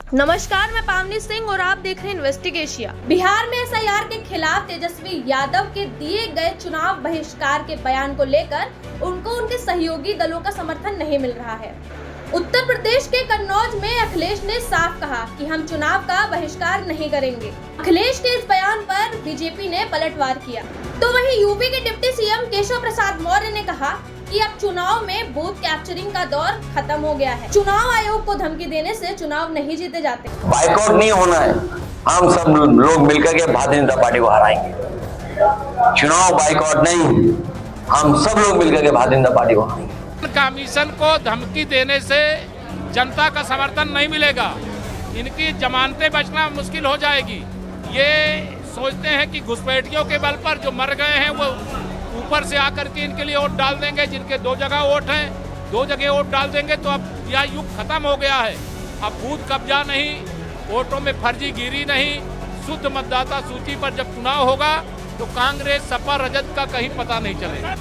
नमस्कार, मैं पावनी सिंह और आप देख रहे हैं इन्वेस्टिगेशिया। बिहार में एसआईआर के खिलाफ तेजस्वी यादव के दिए गए चुनाव बहिष्कार के बयान को लेकर उनको उनके सहयोगी दलों का समर्थन नहीं मिल रहा है। उत्तर प्रदेश के कन्नौज में अखिलेश ने साफ कहा कि हम चुनाव का बहिष्कार नहीं करेंगे। अखिलेश के इस बयान पर बीजेपी ने पलटवार किया। तो वहीं यूपी के डिप्टी सीएम केशव प्रसाद मौर्य ने कहा कि अब चुनाव में बूथ कैप्चरिंग का दौर खत्म हो गया है। चुनाव आयोग को धमकी देने से चुनाव नहीं जीते जाते। बाइकआउट नहीं होना है, हम सब लोग मिलकर के भारतीय जनता पार्टी को हराएंगे। चुनाव बाइकआउट नहीं, हम सब लोग मिलकर के भारतीय जनता पार्टी को हराएंगे। कमीशन को धमकी देने से जनता का समर्थन नहीं मिलेगा, इनकी जमानतें बचना मुश्किल हो जाएगी। ये सोचते हैं कि घुसपैठियों के बल पर जो मर गए हैं वो ऊपर से आकर के इनके लिए वोट डाल देंगे। जिनके 2 जगह वोट हैं, 2 जगह वोट डाल देंगे तो अब यह युग खत्म हो गया है। अब बूथ कब्जा नहीं, वोटों में फर्जीगिरी नहीं, शुद्ध मतदाता सूची पर जब चुनाव होगा तो कांग्रेस, सपा, रजत का कहीं पता नहीं चलेगा।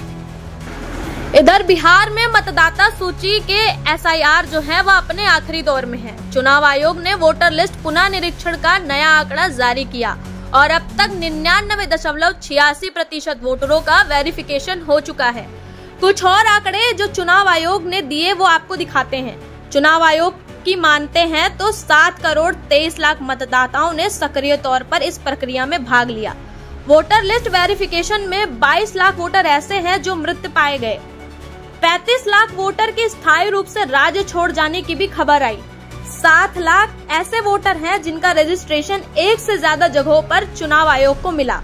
इधर बिहार में मतदाता सूची के एसआईआर जो है वह अपने आखिरी दौर में है। चुनाव आयोग ने वोटर लिस्ट पुनः निरीक्षण का नया आंकड़ा जारी किया और अब तक 99.86% वोटरों का वेरिफिकेशन हो चुका है। कुछ और आंकड़े जो चुनाव आयोग ने दिए वो आपको दिखाते हैं। चुनाव आयोग की मानते हैं तो 7,23,00,000 मतदाताओं ने सक्रिय तौर पर इस प्रक्रिया में भाग लिया। वोटर लिस्ट वेरिफिकेशन में 22 लाख वोटर ऐसे हैं जो मृत पाए गए। 35 लाख वोटर के स्थायी रूप से राज्य छोड़ जाने की भी खबर आई। 7 लाख ऐसे वोटर हैं जिनका रजिस्ट्रेशन एक से ज्यादा जगहों पर चुनाव आयोग को मिला।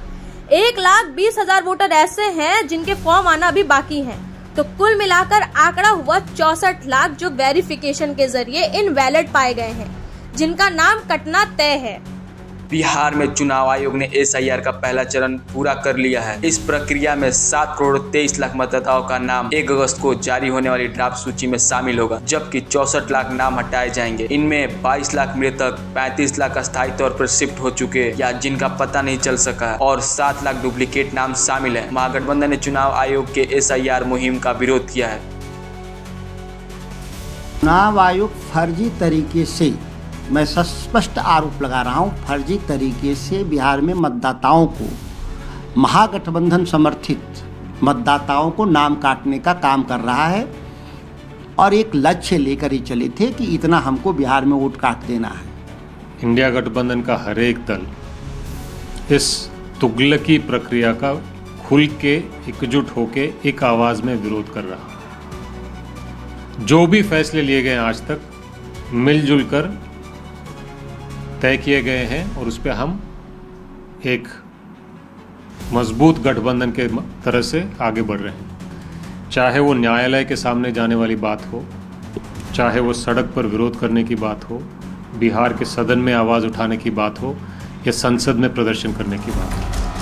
1,20,000 वोटर ऐसे हैं जिनके फॉर्म आना भी बाकी हैं। तो कुल मिलाकर आंकड़ा हुआ 64 लाख जो वेरिफिकेशन के जरिए इनवैलिड पाए गए हैं, जिनका नाम कटना तय है। बिहार में चुनाव आयोग ने एसआईआर का पहला चरण पूरा कर लिया है। इस प्रक्रिया में 7,23,00,000 मतदाताओं का नाम 1 अगस्त को जारी होने वाली ड्राफ्ट सूची में शामिल होगा, जबकि 64 लाख नाम हटाए जाएंगे। इनमें 22 लाख मृतक, 35 लाख अस्थायी तौर पर शिफ्ट हो चुके या जिनका पता नहीं चल सका है और 7 लाख डुप्लीकेट नाम शामिल है। महागठबंधन ने चुनाव आयोग के एसआईआर मुहिम का विरोध किया है। चुनाव आयोग फर्जी तरीके से, मैं स्पष्ट आरोप लगा रहा हूँ, फर्जी तरीके से बिहार में मतदाताओं को, महागठबंधन समर्थित मतदाताओं को नाम काटने का काम कर रहा है और एक लक्ष्य लेकर ही चले थे कि इतना हमको बिहार में वोट काट देना है। इंडिया गठबंधन का हर एक दल इस तुगलकी प्रक्रिया का खुल के एकजुट होके एक आवाज में विरोध कर रहा है। जो भी फैसले लिए गए आज तक मिलजुल कर तय किए गए हैं और उस पर हम एक मजबूत गठबंधन के तरह से आगे बढ़ रहे हैं। चाहे वो न्यायालय के सामने जाने वाली बात हो, चाहे वो सड़क पर विरोध करने की बात हो, बिहार के सदन में आवाज़ उठाने की बात हो या संसद में प्रदर्शन करने की बात हो।